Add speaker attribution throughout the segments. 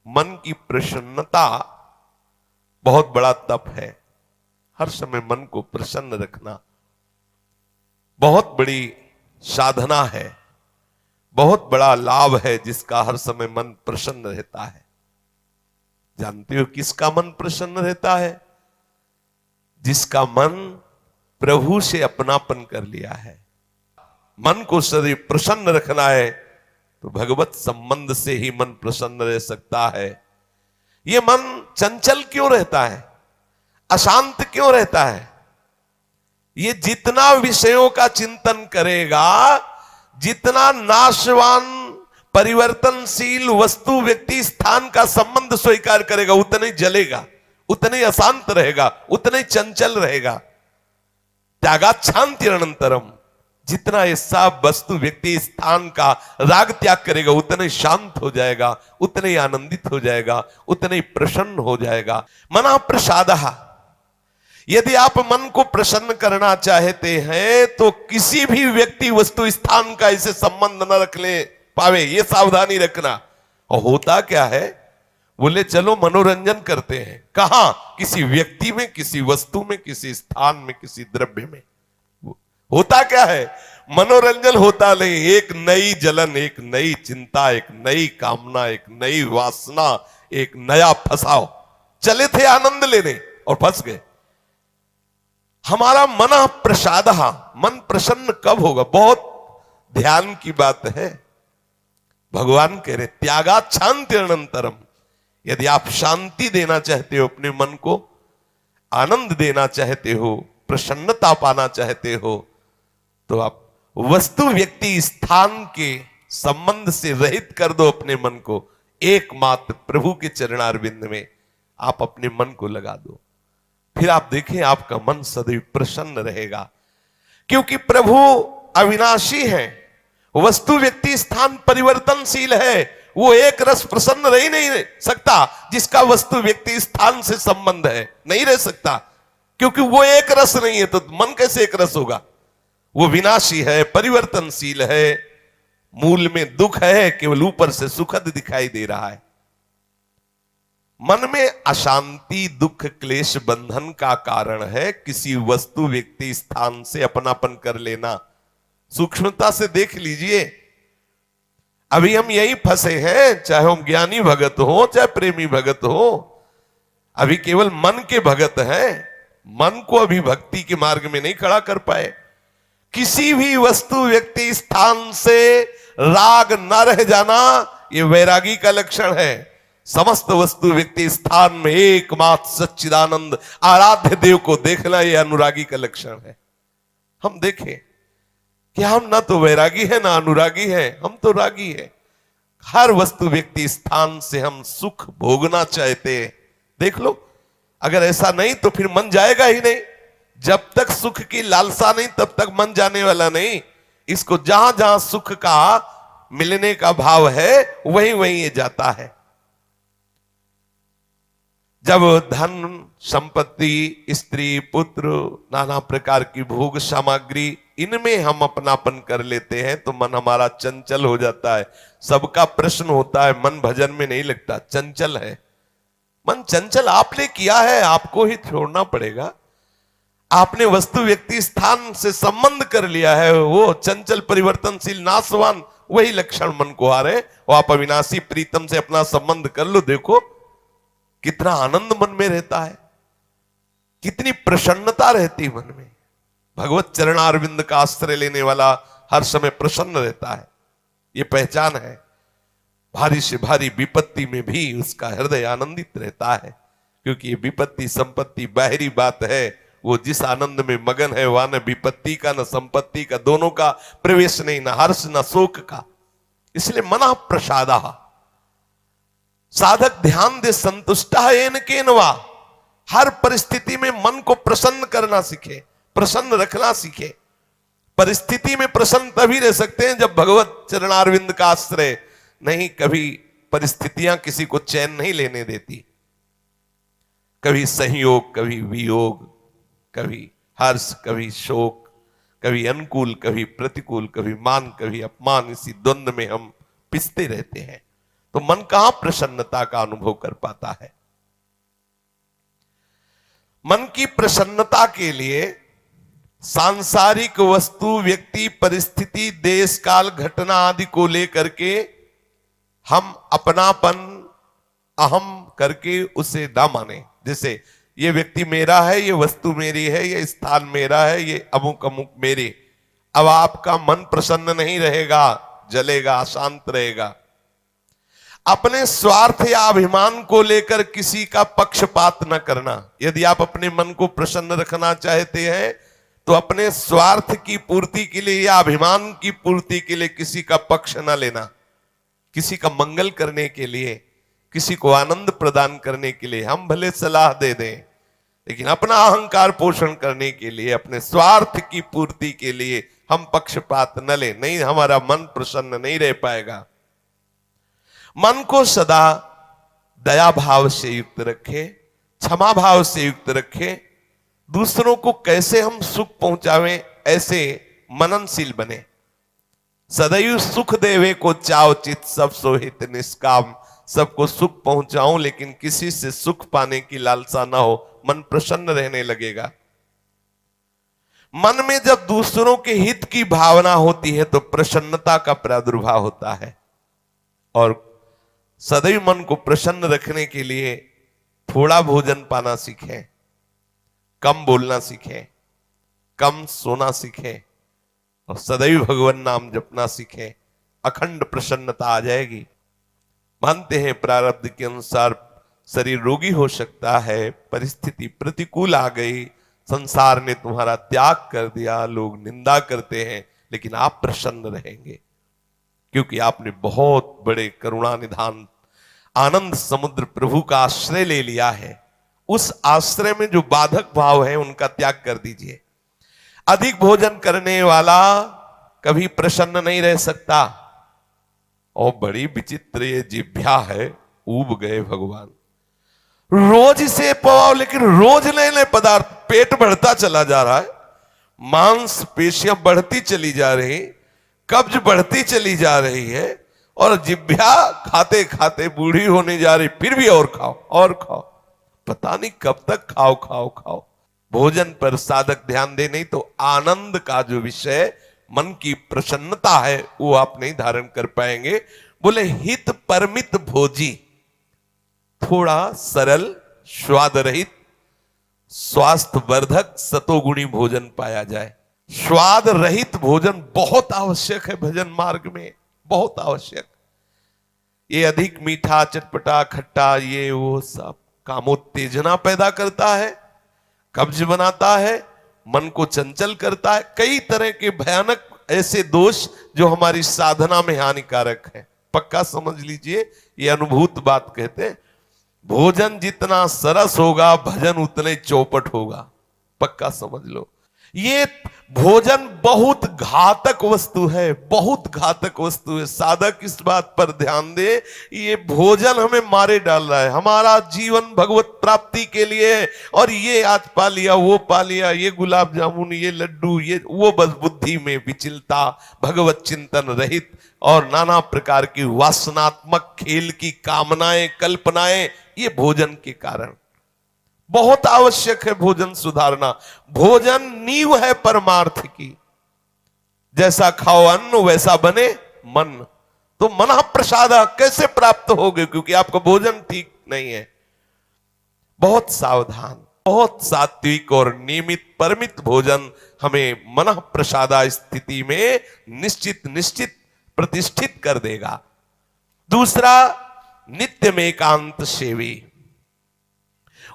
Speaker 1: मन की प्रसन्नता बहुत बड़ा तप है। हर समय मन को प्रसन्न रखना बहुत बड़ी साधना है, बहुत बड़ा लाभ है, जिसका हर समय मन प्रसन्न रहता है। जानते हो किसका मन प्रसन्न रहता है? जिसका मन प्रभु से अपनापन कर लिया है। मन को सदैव प्रसन्न रखना है तो भगवत संबंध से ही मन प्रसन्न रह सकता है। ये मन चंचल क्यों रहता है, अशांत क्यों रहता है? ये जितना विषयों का चिंतन करेगा, जितना नाशवान परिवर्तनशील वस्तु व्यक्ति स्थान का संबंध स्वीकार करेगा, उतना ही जलेगा, उतना ही अशांत रहेगा, उतना ही चंचल रहेगा। त्यागात शांति अनंतरम, जितना ऐसा वस्तु व्यक्ति स्थान का राग त्याग करेगा, उतना ही शांत हो जाएगा, उतना ही आनंदित हो जाएगा, उतना ही प्रसन्न हो जाएगा। मना प्रसादः, यदि आप मन को प्रसन्न करना चाहते हैं तो किसी भी व्यक्ति वस्तु स्थान का इसे संबंध न रख ले पावे, ये सावधानी रखना। और होता क्या है, बोले चलो मनोरंजन करते हैं, कहां? किसी व्यक्ति में, किसी वस्तु में, किसी स्थान में, किसी द्रव्य में। होता क्या है, मनोरंजन होता नहीं, एक नई जलन, एक नई चिंता, एक नई कामना, एक नई वासना, एक नया फंसाव। चले थे आनंद लेने और फंस गए। हमारा मन प्रसाद, मन प्रसन्न कब होगा? बहुत ध्यान की बात है। भगवान कह रहे त्यागात शांति अनंतरम, यदि आप शांति देना चाहते हो अपने मन को, आनंद देना चाहते हो, प्रसन्नता पाना चाहते हो, तो आप वस्तु व्यक्ति स्थान के संबंध से रहित कर दो अपने मन को। एकमात्र प्रभु के चरणारविंद में आप अपने मन को लगा दो, फिर आप देखें आपका मन सदैव प्रसन्न रहेगा। क्योंकि प्रभु अविनाशी है, वस्तु व्यक्ति स्थान परिवर्तनशील है। वो एक रस प्रसन्न रह ही नहीं सकता जिसका वस्तु व्यक्ति स्थान से संबंध है, नहीं रह सकता, क्योंकि वो एक रस नहीं है तो मन कैसे एक रस होगा? वो विनाशी है, परिवर्तनशील है, मूल में दुख है, केवल ऊपर से सुखद दिखाई दे रहा है। मन में अशांति, दुख, क्लेश, बंधन का कारण है किसी वस्तु व्यक्ति स्थान से अपनापन कर लेना। सूक्ष्मता से देख लीजिए, अभी हम यही फंसे हैं, चाहे हम ज्ञानी भगत हो, चाहे प्रेमी भगत हो, अभी केवल मन के भगत हैं, मन को अभी भक्ति के मार्ग में नहीं खड़ा कर पाए। किसी भी वस्तु व्यक्ति स्थान से राग न रह जाना, यह वैरागी का लक्षण है। समस्त वस्तु व्यक्ति स्थान में एकमात्र सच्चिदानंद आराध्य देव को देखना, यह अनुरागी का लक्षण है। हम देखें कि हम ना तो वैरागी है ना अनुरागी है, हम तो रागी है। हर वस्तु व्यक्ति स्थान से हम सुख भोगना चाहते हैं। देख लो, अगर ऐसा नहीं तो फिर मन जाएगा ही नहीं। जब तक सुख की लालसा नहीं तब तक मन जाने वाला नहीं। इसको जहां जहां सुख का मिलने का भाव है वहीं वहीं ये जाता है। जब धन संपत्ति, स्त्री, पुत्र, नाना प्रकार की भोग सामग्री, इनमें हम अपनापन कर लेते हैं तो मन हमारा चंचल हो जाता है। सबका प्रश्न होता है, मन भजन में नहीं लगता, चंचल है मन। चंचल आपने किया है, आपको ही छोड़ना पड़ेगा। आपने वस्तु व्यक्ति स्थान से संबंध कर लिया है, वो चंचल परिवर्तनशील नाशवान वही लक्षण मन को आ रहे। वो आप अविनाशी प्रीतम से अपना संबंध कर लो, देखो कितना आनंद मन में रहता है, कितनी प्रसन्नता रहती मन में। भगवत चरणारविंद का आश्रय लेने वाला हर समय प्रसन्न रहता है, ये पहचान है। भारी से भारी विपत्ति में भी उसका हृदय आनंदित रहता है, क्योंकि ये विपत्ति संपत्ति बाहरी बात है। वो जिस आनंद में मगन है वहां न विपत्ति का न संपत्ति का, दोनों का प्रवेश नहीं, न हर्ष न शोक का। इसलिए मना प्रसादा, साधक ध्यान दे संतुष्टा येन केनवा। हर परिस्थिति में मन को प्रसन्न करना सीखे, प्रसन्न रखना सीखे। परिस्थिति में प्रसन्न तभी रह सकते हैं जब भगवत चरणारविंद का आश्रय नहीं। कभी परिस्थितियां किसी को चैन नहीं लेने देती, कभी संयोग, कभी वियोग, कभी हर्ष, कभी शोक, कभी अनुकूल, कभी प्रतिकूल, कभी मान, कभी अपमान, इसी द्वंद्व में हम पिसते रहते हैं। तो मन कहां प्रसन्नता का अनुभव कर पाता है। मन की प्रसन्नता के लिए सांसारिक वस्तु, व्यक्ति, परिस्थिति, देश काल, घटना आदि को लेकर के हम अपनापन, अहम करके उसे ना माने। जैसे ये व्यक्ति मेरा है, ये वस्तु मेरी है, ये स्थान मेरा है, ये अमुक अमुक मेरे। अब आपका मन प्रसन्न नहीं रहेगा, जलेगा, अशांत रहेगा। अपने स्वार्थ या अभिमान को लेकर किसी का पक्षपात न करना। यदि आप अपने मन को प्रसन्न रखना चाहते हैं तो अपने स्वार्थ की पूर्ति के लिए या अभिमान की पूर्ति के लिए किसी का पक्ष न लेना। किसी का मंगल करने के लिए, किसी को आनंद प्रदान करने के लिए हम भले सलाह दे दें, लेकिन अपना अहंकार पोषण करने के लिए, अपने स्वार्थ की पूर्ति के लिए हम पक्षपात न लें। नहीं, हमारा मन प्रसन्न नहीं रह पाएगा। मन को सदा दया भाव से युक्त रखे, क्षमा भाव से युक्त रखे। दूसरों को कैसे हम सुख पहुंचावें, ऐसे मननशील बने। सदैव सुख देवे को चाव चित, सब सोहित निष्काम। सबको सुख पहुंचाऊं लेकिन किसी से सुख पाने की लालसा ना हो, मन प्रसन्न रहने लगेगा। मन में जब दूसरों के हित की भावना होती है तो प्रसन्नता का प्रादुर्भाव होता है। और सदैव मन को प्रसन्न रखने के लिए थोड़ा भोजन पाना सीखें, कम बोलना सीखें, कम सोना सीखें और सदैव भगवान नाम जपना सीखें। अखंड प्रसन्नता आ जाएगी। मानते हैं प्रारब्ध के अनुसार शरीर रोगी हो सकता है, परिस्थिति प्रतिकूल आ गई, संसार ने तुम्हारा त्याग कर दिया, लोग निंदा करते हैं, लेकिन आप प्रसन्न रहेंगे क्योंकि आपने बहुत बड़े करुणा निधान आनंद समुद्र प्रभु का आश्रय ले लिया है। उस आश्रय में जो बाधक भाव है उनका त्याग कर दीजिए। अधिक भोजन करने वाला कभी प्रसन्न नहीं रह सकता। और बड़ी विचित्र ये जिह्वा है, ऊब गए भगवान। रोज इसे पवाओ लेकिन रोज नए नए पदार्थ, पेट बढ़ता चला जा रहा है, मांस पेशियां बढ़ती चली जा रही, कब्ज बढ़ती चली जा रही है और जिह्वा खाते खाते बूढ़ी होने जा रही, फिर भी और खाओ और खाओ। पता नहीं कब तक खाओ खाओ खाओ। भोजन पर साधक ध्यान दे, नहीं तो आनंद का जो विषय मन की प्रसन्नता है वो आप नहीं धारण कर पाएंगे। बोले हित परमित भोजी, थोड़ा सरल, स्वाद रहित, स्वास्थ्य वर्धक, सतोगुणी भोजन पाया जाए। स्वाद रहित भोजन बहुत आवश्यक है भजन मार्ग में, बहुत आवश्यक। ये अधिक मीठा, चटपटा, खट्टा, ये वो सब कामोत्तेजना पैदा करता है, कब्ज बनाता है, मन को चंचल करता है। कई तरह के भयानक ऐसे दोष जो हमारी साधना में हानिकारक है। पक्का समझ लीजिए, ये अनुभूत बात कहते हैं। भोजन जितना सरस होगा भजन उतने चौपट होगा। पक्का समझ लो। ये भोजन बहुत घातक वस्तु है, बहुत घातक वस्तु है। साधक इस बात पर ध्यान दे, ये भोजन हमें मारे डाल रहा है। हमारा जीवन भगवत प्राप्ति के लिए है और ये आज पा लिया, वो पा लिया, ये गुलाब जामुन, ये लड्डू, ये वो, बस बुद्धि में विचलता, भगवत चिंतन रहित और नाना प्रकार की वासनात्मक खेल की कामनाएं, कल्पनाएं, ये भोजन के कारण। बहुत आवश्यक है भोजन सुधारना। भोजन नींव है परमार्थ की। जैसा खाओ अन्न वैसा बने मन। तो मन प्रसाद कैसे प्राप्त होगे, क्योंकि आपका भोजन ठीक नहीं है। बहुत सावधान, बहुत सात्विक और नियमित परमित भोजन हमें मन प्रसादा स्थिति में निश्चित प्रतिष्ठित कर देगा। दूसरा, नित्य में एकांत सेवी।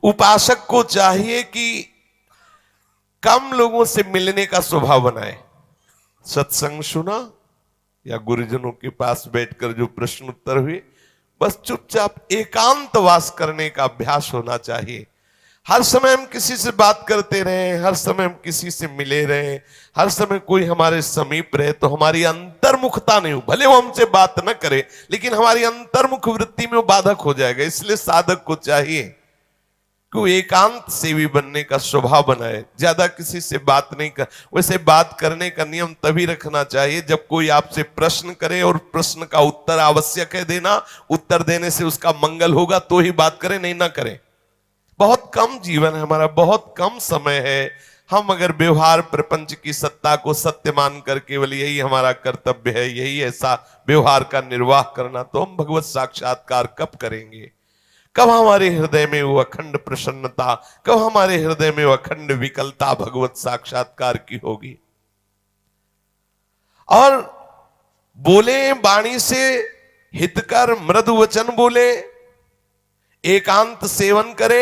Speaker 1: उपासक को चाहिए कि कम लोगों से मिलने का स्वभाव बनाए। सत्संग सुना या गुरुजनों के पास बैठकर जो प्रश्न उत्तर हुए, बस चुपचाप एकांतवास करने का अभ्यास होना चाहिए। हर समय हम किसी से बात करते रहे, हर समय हम किसी से मिले रहे, हर समय कोई हमारे समीप रहे, तो हमारी अंतर्मुखता नहीं हो। भले वो हमसे बात न करे लेकिन हमारी अंतर्मुख वृत्ति में वो बाधक हो जाएगा। इसलिए साधक को चाहिए कि एकांत सेवी बनने का स्वभाव बनाए, ज्यादा किसी से बात नहीं कर। वैसे बात करने का नियम तभी रखना चाहिए जब कोई आपसे प्रश्न करे और प्रश्न का उत्तर आवश्यक है देना, उत्तर देने से उसका मंगल होगा तो ही बात करें, नहीं ना करें। बहुत कम जीवन है हमारा, बहुत कम समय है। हम अगर व्यवहार प्रपंच की सत्ता को सत्य मानकर केवल यही हमारा कर्तव्य है, यही ऐसा व्यवहार का निर्वाह करना, तो हम भगवत साक्षात्कार कब करेंगे? कब हमारे हृदय में वो अखंड प्रसन्नता, कब हमारे हृदय में वो अखंड विकलता भगवत साक्षात्कार की होगी? और बोले वाणी से हितकर मृदु वचन बोले, एकांत सेवन करे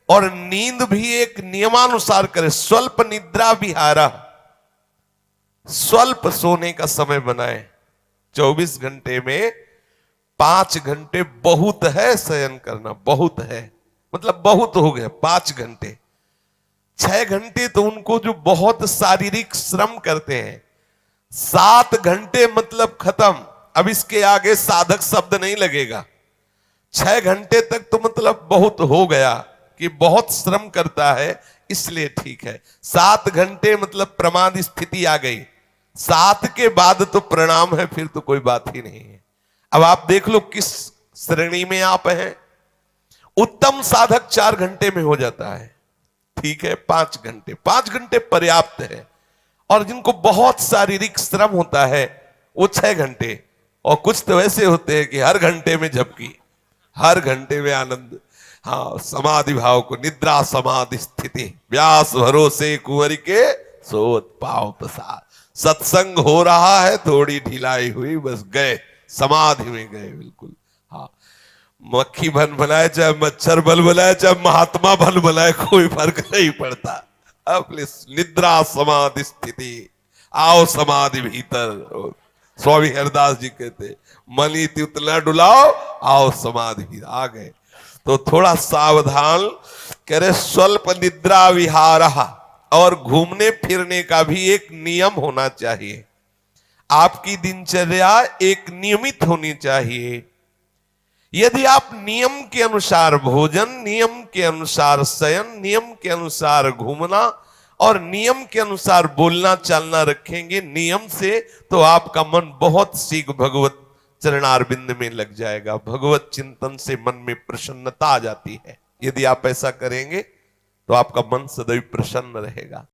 Speaker 1: और नींद भी एक नियमानुसार करे। स्वल्प निद्रा विहारा, स्वल्प सोने का समय बनाए। 24 घंटे में 5 घंटे बहुत है शयन करना, बहुत है, मतलब बहुत हो गया 5 घंटे। 6 घंटे तो उनको जो बहुत शारीरिक श्रम करते हैं, 7 घंटे मतलब खत्म। अब इसके आगे साधक शब्द नहीं लगेगा। 6 घंटे तक तो मतलब बहुत हो गया कि बहुत श्रम करता है, इसलिए ठीक है। 7 घंटे मतलब प्रमाद स्थिति आ गई, 7 के बाद तो प्रणाम है, फिर तो कोई बात ही नहीं है। अब आप देख लो किस श्रेणी में आप हैं। उत्तम साधक 4 घंटे में हो जाता है, ठीक है। 5 घंटे, 5 घंटे पर्याप्त है। और जिनको बहुत शारीरिक श्रम होता है वो 6 घंटे, और कुछ तो ऐसे होते हैं कि हर घंटे में झपकी, हर घंटे में आनंद। हाँ, समाधि भाव को, निद्रा समाधि स्थिति, व्यास भरोसे कुंवर के सोत पाव प्रसाद। सत्संग हो रहा है, थोड़ी ढिलाई हुई, बस गए, समाधि में गए बिल्कुल। हाँ, मक्खी भन बनाए चाहे मच्छर बल बनाए चाहे महात्मा भन बनाए, कोई फर्क नहीं पड़ता। अपने निद्रा समाधि स्थिति, आओ समाधि भीतर। स्वामी हरदास जी कहते, मनी उतना डुलाओ, आओ समाधि। आ गए तो थोड़ा सावधान करे। स्वल्प निद्रा विहारा, और घूमने फिरने का भी एक नियम होना चाहिए। आपकी दिनचर्या एक नियमित होनी चाहिए। यदि आप नियम के अनुसार भोजन, नियम के अनुसार शयन, नियम के अनुसार घूमना और नियम के अनुसार बोलना चालना रखेंगे नियम से, तो आपका मन बहुत शीघ्र भगवत चरणारविंद में लग जाएगा। भगवत चिंतन से मन में प्रसन्नता आ जाती है। यदि आप ऐसा करेंगे तो आपका मन सदैव प्रसन्न रहेगा।